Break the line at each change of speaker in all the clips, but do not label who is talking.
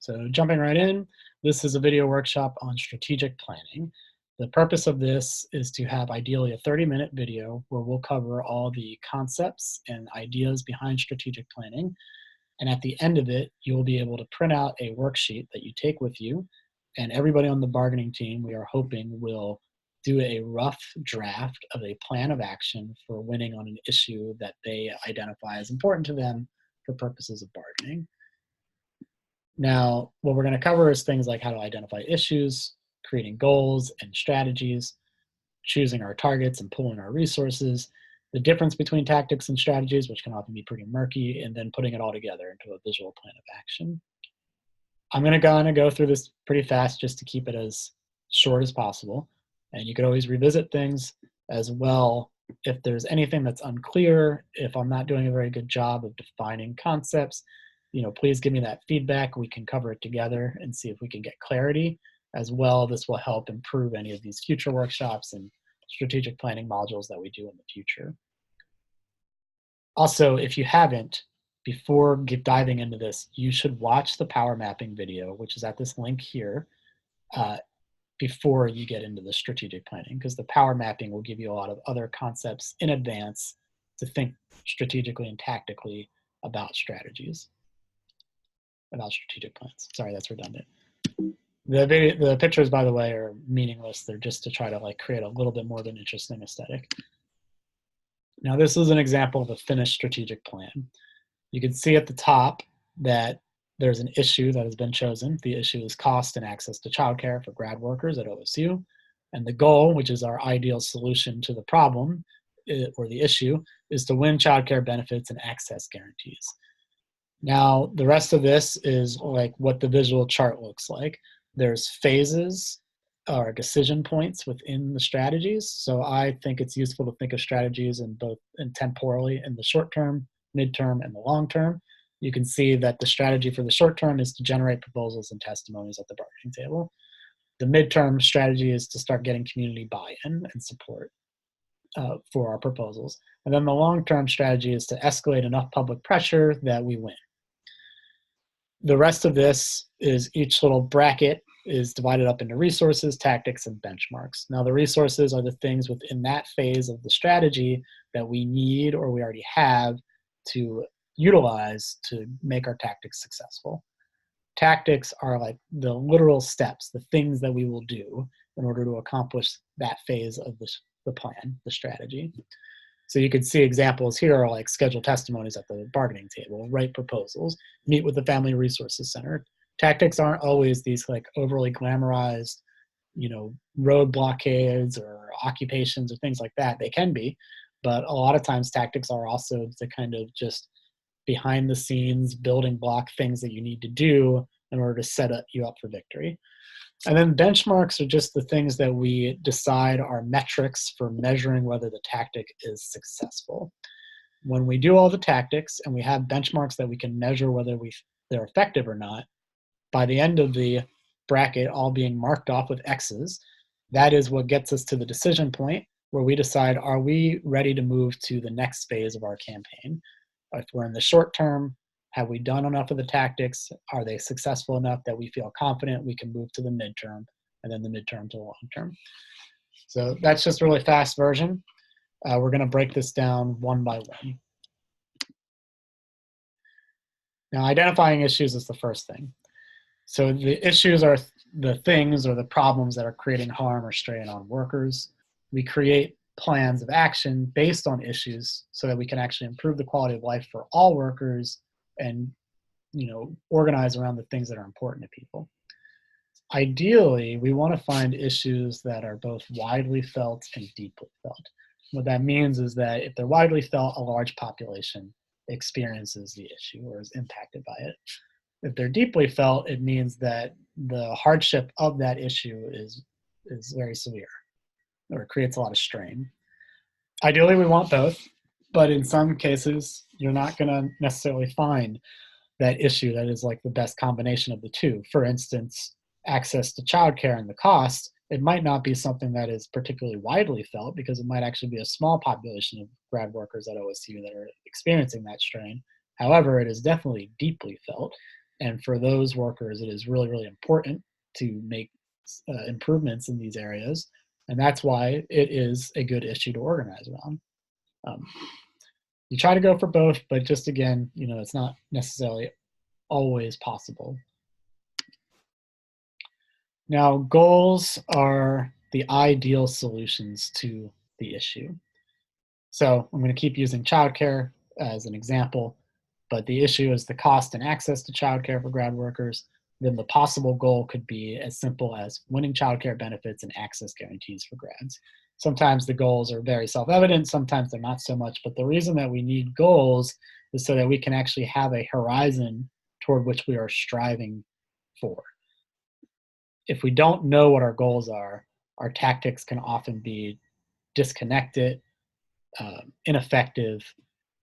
So jumping right in, this is a video workshop on strategic planning. The purpose of this is to have ideally a 30-minute video where we'll cover all the concepts and ideas behind strategic planning. And at the end of it, you'll be able to print out a worksheet that you take with you. And everybody on the bargaining team, we are hoping, will do a rough draft of a plan of action for winning on an issue that they identify as important to them for purposes of bargaining. Now, what we're going to cover is things like how to identify issues, creating goals and strategies, choosing our targets and pooling our resources, the difference between tactics and strategies, which can often be pretty murky, and then putting it all together into a visual plan of action. I'm going to go through this pretty fast just to keep it as short as possible. And you could always revisit things as well if there's anything that's unclear, if I'm not doing a very good job of defining concepts. Please give me that feedback. We can cover it together and see if we can get clarity as well. This will help improve any of these future workshops and strategic planning modules that we do in the future. Also, if you haven't, before diving into this, you should watch the power mapping video, which is at this link here, before you get into the strategic planning, because the power mapping will give you a lot of other concepts in advance to think strategically and tactically about strategies. About strategic plans. Sorry, that's redundant. The pictures, by the way, are meaningless. They're just to try to create a little bit more of an interesting aesthetic. Now, this is an example of a finished strategic plan. You can see at the top that there's an issue that has been chosen. The issue is cost and access to childcare for grad workers at OSU. And the goal, which is our ideal solution to the problem or the issue, is to win childcare benefits and access guarantees. Now, the rest of this is what the visual chart looks like. There's phases or decision points within the strategies. So I think it's useful to think of strategies in temporally in the short term, midterm, and the long term. You can see that the strategy for the short term is to generate proposals and testimonies at the bargaining table. The midterm strategy is to start getting community buy-in and support for our proposals. And then the long-term strategy is to escalate enough public pressure that we win. The rest of this is each little bracket is divided up into resources, tactics, and benchmarks. Now, the resources are the things within that phase of the strategy that we need or we already have to utilize to make our tactics successful. Tactics are the literal steps, the things that we will do in order to accomplish that phase of the plan, the strategy. So you can see examples here are schedule testimonies at the bargaining table, write proposals, meet with the Family Resources Center. Tactics aren't always these overly glamorized, road blockades or occupations or things like that. They can be, but a lot of times tactics are also the kind of just behind the scenes building block things that you need to do in order to set you up for victory. And then benchmarks are just the things that we decide are metrics for measuring whether the tactic is successful. When we do all the tactics and we have benchmarks that we can measure whether they're effective or not, by the end of the bracket all being marked off with X's, that is what gets us to the decision point where we decide, are we ready to move to the next phase of our campaign? If we're in the short term, have we done enough of the tactics? Are they successful enough that we feel confident we can move to the midterm and then the midterm to the long term? So that's just a really fast version. We're going to break this down one by one. Now, identifying issues is the first thing. So the issues are the things or the problems that are creating harm or strain on workers. We create plans of action based on issues so that we can actually improve the quality of life for all workers and organize around the things that are important to people. Ideally, we want to find issues that are both widely felt and deeply felt. What that means is that if they're widely felt, a large population experiences the issue or is impacted by it. If they're deeply felt, it means that the hardship of that issue is very severe or creates a lot of strain. Ideally, we want both, but in some cases, you're not going to necessarily find that issue that is the best combination of the two. For instance, access to childcare and the cost, it might not be something that is particularly widely felt because it might actually be a small population of grad workers at OSU that are experiencing that strain. However, it is definitely deeply felt And for those workers, it is really, really important to make improvements in these areas. And that's why it is a good issue to organize around. Um, you try to go for both, but just again, it's not necessarily always possible. Now, goals are the ideal solutions to the issue. So I'm going to keep using childcare as an example, but the issue is the cost and access to childcare for grad workers. Then the possible goal could be as simple as winning childcare benefits and access guarantees for grads. Sometimes the goals are very self-evident, sometimes they're not so much, but the reason that we need goals is so that we can actually have a horizon toward which we are striving for. If we don't know what our goals are, our tactics can often be disconnected, ineffective,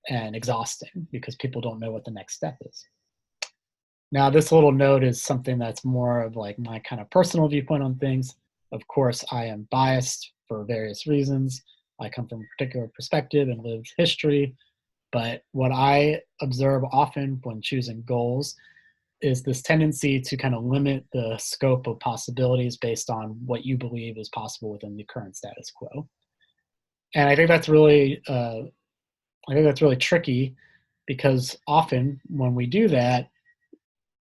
and exhausting because people don't know what the next step is. Now, this little note is something that's more of like my kind of personal viewpoint on things. Of course, I am biased for various reasons. I come from a particular perspective and lived history, but what I observe often when choosing goals is this tendency to kind of limit the scope of possibilities based on what you believe is possible within the current status quo. And I think that's really tricky because often when we do that,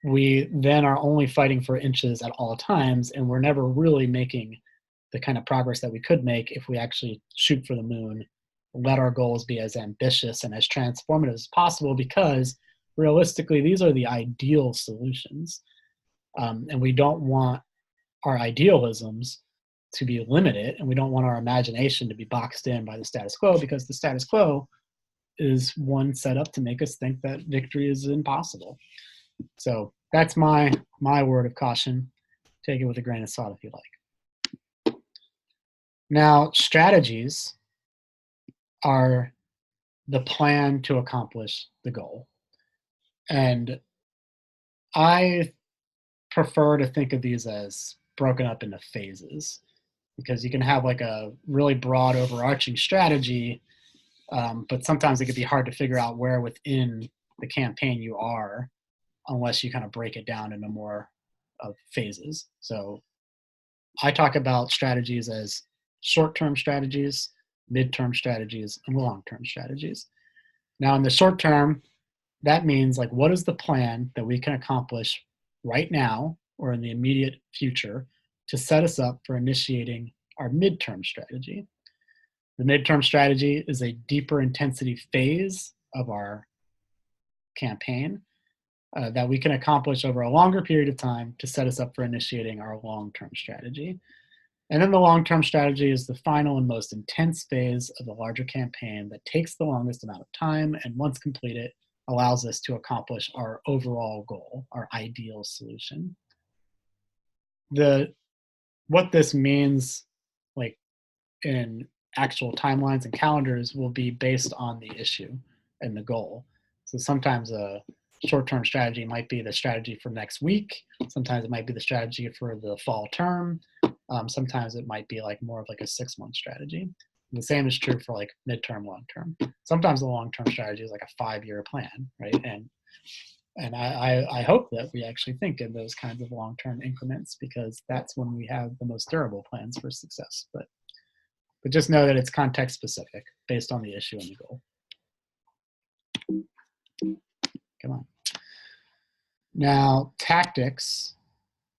we then are only fighting for inches at all times, and we're never really making the kind of progress that we could make if we actually shoot for the moon, let our goals be as ambitious and as transformative as possible, because realistically, these are the ideal solutions. And we don't want our idealisms to be limited, and we don't want our imagination to be boxed in by the status quo, because the status quo is one set up to make us think that victory is impossible. So that's my word of caution. Take it with a grain of salt if you like. Now, strategies are the plan to accomplish the goal. And I prefer to think of these as broken up into phases, because you can have like a really broad overarching strategy, but sometimes it can be hard to figure out where within the campaign you are unless you kind of break it down into more of phases. So I talk about strategies as short-term strategies, mid-term strategies, and long-term strategies. Now, in the short term, that means like, what is the plan that we can accomplish right now or in the immediate future to set us up for initiating our midterm strategy? The midterm strategy is a deeper intensity phase of our campaign that we can accomplish over a longer period of time to set us up for initiating our long-term strategy. And then the long-term strategy is the final and most intense phase of the larger campaign that takes the longest amount of time, and once completed, allows us to accomplish our overall goal, our ideal solution. What this means, like in actual timelines and calendars, will be based on the issue and the goal. So sometimes a short-term strategy might be the strategy for next week. Sometimes it might be the strategy for the fall term. Sometimes it might be like more of like a 6-month strategy. And the same is true for like midterm, long term. Sometimes the long-term strategy is like a 5-year plan, right? And I hope that we actually think in those kinds of long-term increments, because that's when we have the most durable plans for success. But just know that it's context specific based on the issue and the goal. Come on. Now, tactics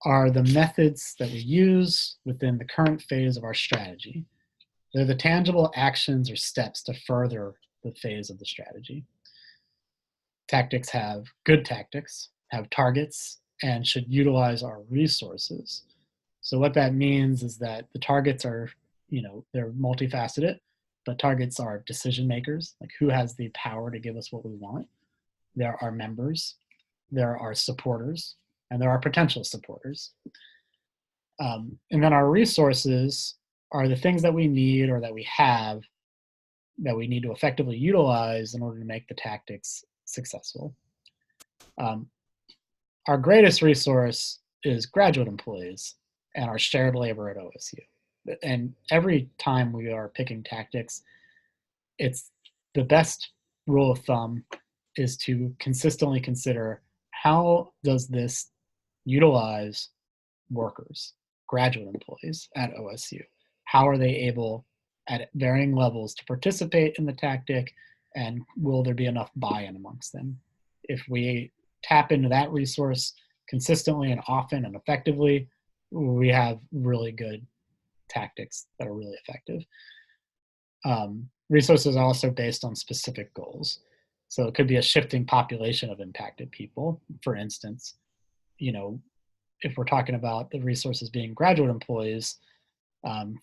are the methods that we use within the current phase of our strategy. They're the tangible actions or steps to further the phase of the strategy. Tactics have good tactics, have targets, and should utilize our resources. So what that means is that the targets are, they're multifaceted, but targets are decision makers, like who has the power to give us what we want. There are members, there are supporters, and there are potential supporters. And then our resources are the things that we need or that we have that we need to effectively utilize in order to make the tactics successful. Our greatest resource is graduate employees and our shared labor at OSU. And every time we are picking tactics, it's the best rule of thumb is to consistently consider how does this utilize workers, graduate employees at OSU? How are they able at varying levels to participate in the tactic, and will there be enough buy-in amongst them? If we tap into that resource consistently and often and effectively, we have really good tactics that are really effective. Resources are also based on specific goals. So it could be a shifting population of impacted people. For instance, you know, if we're talking about the resources being graduate employees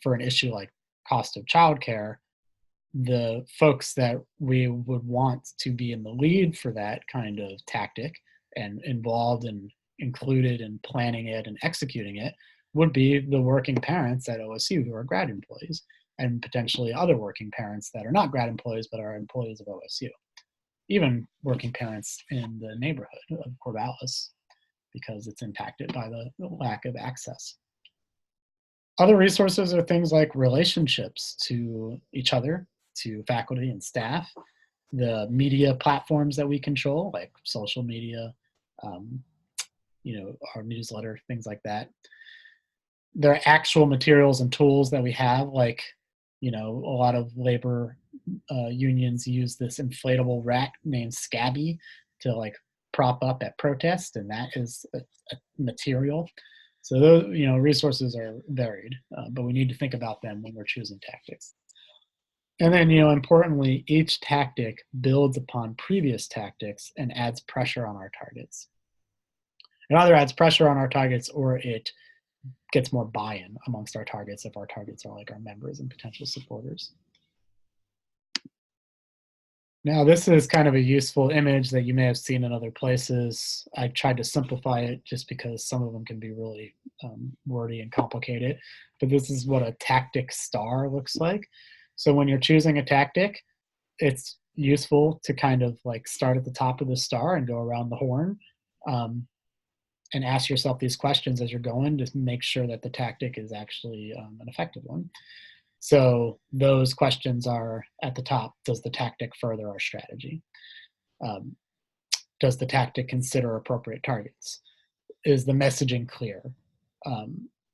for an issue like cost of childcare, the folks that we would want to be in the lead for that kind of tactic and involved and included in planning it and executing it would be the working parents at OSU who are grad employees, and potentially other working parents that are not grad employees but are employees of OSU. Even working parents in the neighborhood of Corvallis, because it's impacted by the lack of access. Other resources are things like relationships to each other, to faculty and staff, the media platforms that we control, like social media, um, our newsletter, things like that. There are actual materials and tools that we have, like, a lot of labor unions use this inflatable rat named Scabby to like prop up at protest, and that is a material. So those, resources are varied, but we need to think about them when we're choosing tactics. And then, importantly, each tactic builds upon previous tactics and adds pressure on our targets. It either adds pressure on our targets or it gets more buy-in amongst our targets if our targets are like our members and potential supporters. Now, this is kind of a useful image that you may have seen in other places. I tried to simplify it just because some of them can be really wordy and complicated. But this is what a tactic star looks like. So when you're choosing a tactic, it's useful to kind of like start at the top of the star and go around the horn, and ask yourself these questions as you're going to make sure that the tactic is actually an effective one. So those questions are at the top. Does the tactic further our strategy? Does the tactic consider appropriate targets? Is the messaging clear?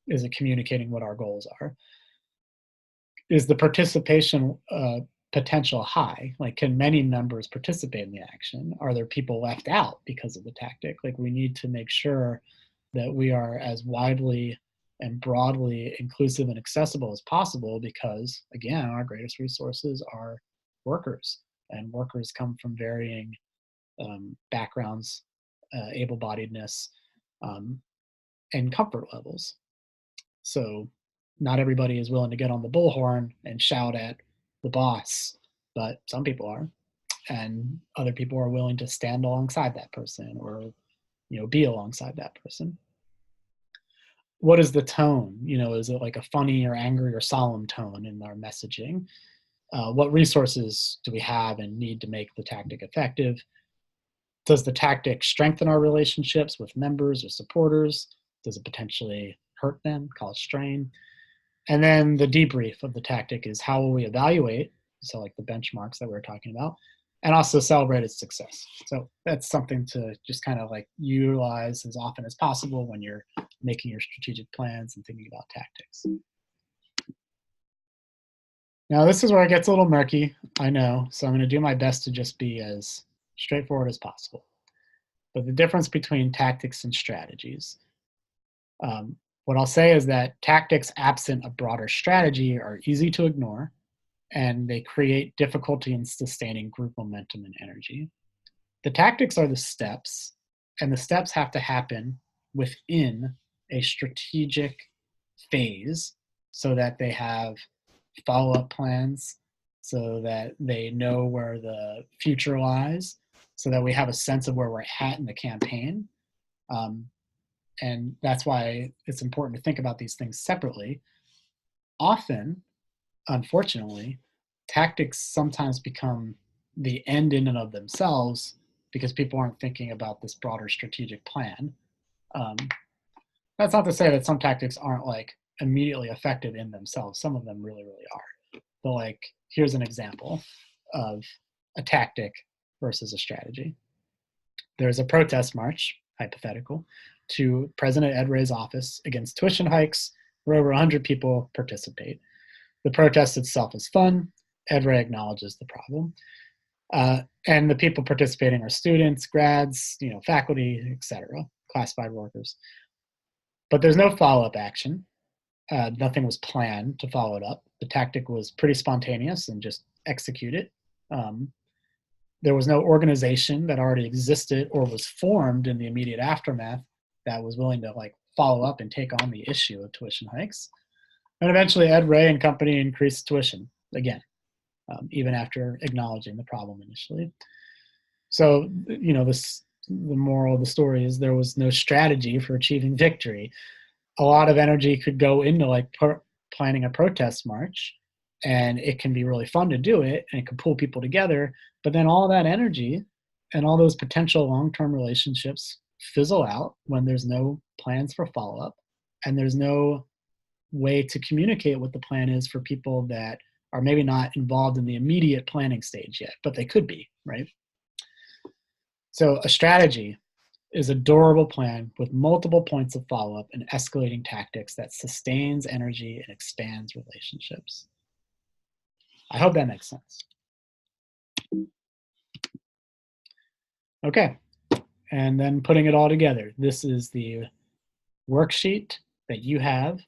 Is it communicating what our goals are? Is the participation potential high? Like, can many members participate in the action? Are there people left out because of the tactic? Like, we need to make sure that we are as widely and broadly inclusive and accessible as possible, because again, our greatest resources are workers, and workers come from varying backgrounds, able-bodiedness, and comfort levels. So not everybody is willing to get on the bullhorn and shout at the boss, but some people are, and other people are willing to stand alongside that person or be alongside that person. What is the tone? Is it like a funny or angry or solemn tone in our messaging? What resources do we have and need to make the tactic effective? Does the tactic strengthen our relationships with members or supporters? Does it potentially hurt them, cause strain? And then the debrief of the tactic is how will we evaluate, so like the benchmarks that we were talking about, and also celebrate its success. So that's something to just kind of like utilize as often as possible when you're making your strategic plans and thinking about tactics. Now, this is where it gets a little murky, I know, so I'm going to do my best to just be as straightforward as possible. But the difference between tactics and strategies. What I'll say is that tactics absent a broader strategy are easy to ignore, and they create difficulty in sustaining group momentum and energy. The tactics are the steps, and the steps have to happen within a strategic phase so that they have follow-up plans, so that they know where the future lies, so that we have a sense of where we're at in the campaign. And that's why it's important to think about these things separately. Often, unfortunately, tactics sometimes become the end in and of themselves because people aren't thinking about this broader strategic plan. That's not to say that some tactics aren't like immediately effective in themselves. Some of them really, really are. But like, here's an example of a tactic versus a strategy. There's a protest march, hypothetical, to President Ed Ray's office against tuition hikes, where over 100 people participate. The protest itself is fun. Ed Ray acknowledges the problem. And the people participating are students, grads, faculty, etc., classified workers. But there's no follow-up action. Nothing was planned to follow it up. The tactic was pretty spontaneous and just execute it. There was no organization that already existed or was formed in the immediate aftermath that was willing to follow up and take on the issue of tuition hikes. And eventually Ed Ray and company increased tuition again, even after acknowledging the problem initially. So, the moral of the story is there was no strategy for achieving victory. A lot of energy could go into planning a protest march, and it can be really fun to do it, and it can pull people together, but then all that energy and all those potential long-term relationships fizzle out when there's no plans for follow-up, and there's no way to communicate what the plan is for people that are maybe not involved in the immediate planning stage yet, but they could be, right? So a strategy is a durable plan with multiple points of follow-up and escalating tactics that sustains energy and expands relationships. I hope that makes sense. Okay, and then putting it all together. This is the worksheet that you have.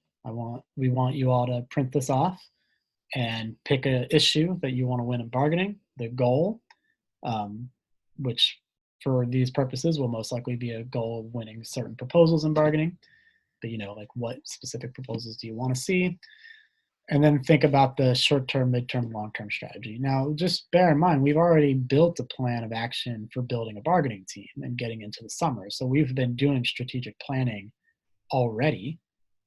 We want you all to print this off and pick an issue that you want to win in bargaining, the goal, which for these purposes will most likely be a goal of winning certain proposals in bargaining. But what specific proposals do you want to see? And then think about the short-term, mid-term, long-term strategy. Now, just bear in mind, we've already built a plan of action for building a bargaining team and getting into the summer. So we've been doing strategic planning already,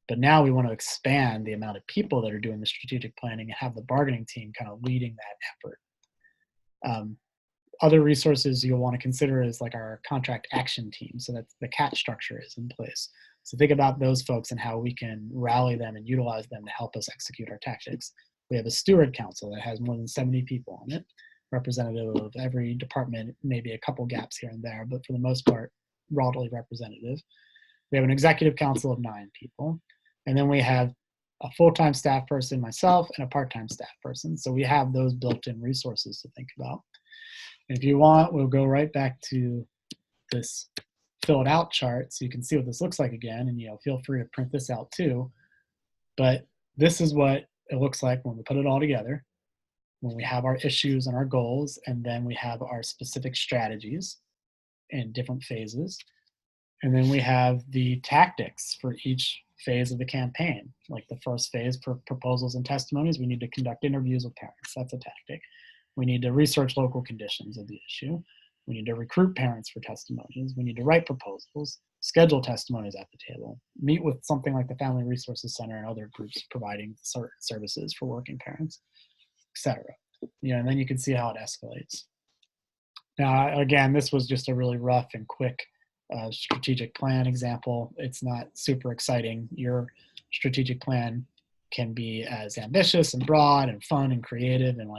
but now we want to expand the amount of people that are doing the strategic planning and have the bargaining team kind of leading that effort. Other resources you'll want to consider is our contract action team, so that the CAT structure is in place. So think about those folks and how we can rally them and utilize them to help us execute our tactics. We have a steward council that has more than 70 people on it, representative of every department, maybe a couple gaps here and there, but for the most part, broadly representative. We have an executive council of 9 people, and then we have a full-time staff person, myself, and a part-time staff person. So we have those built-in resources to think about. And if you want, we'll go right back to this filled out chart so you can see what this looks like again, and feel free to print this out too. But this is what it looks like when we put it all together, when we have our issues and our goals, and then we have our specific strategies in different phases. And then we have the tactics for each phase of the campaign. Like the first phase for proposals and testimonies, we need to conduct interviews with parents. That's a tactic. We need to research local conditions of the issue. We need to recruit parents for testimonies. We need to write proposals, schedule testimonies at the table, meet with something like the Family Resources Center and other groups providing services for working parents, etc. And then you can see how it escalates. Now, again, this was just a really rough and quick strategic plan example. It's not super exciting. Your strategic plan can be as ambitious and broad and fun and creative, and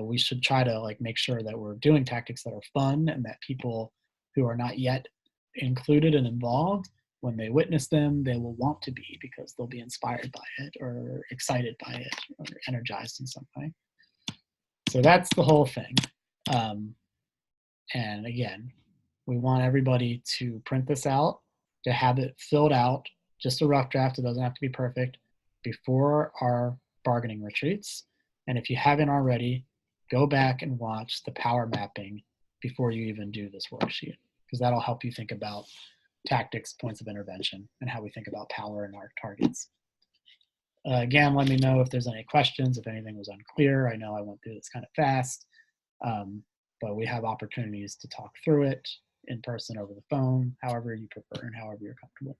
we should try to make sure that we're doing tactics that are fun and that people who are not yet included and involved, when they witness them, they will want to be, because they'll be inspired by it or excited by it or energized in some way. So that's the whole thing. And again, we want everybody to print this out, to have it filled out, just a rough draft, it doesn't have to be perfect, before our bargaining retreats. And if you haven't already, go back and watch the power mapping before you even do this worksheet, because that'll help you think about tactics, points of intervention, and how we think about power and our targets. Again, let me know if there's any questions, if anything was unclear. I know I went through this kind of fast, but we have opportunities to talk through it in person, over the phone, however you prefer and however you're comfortable.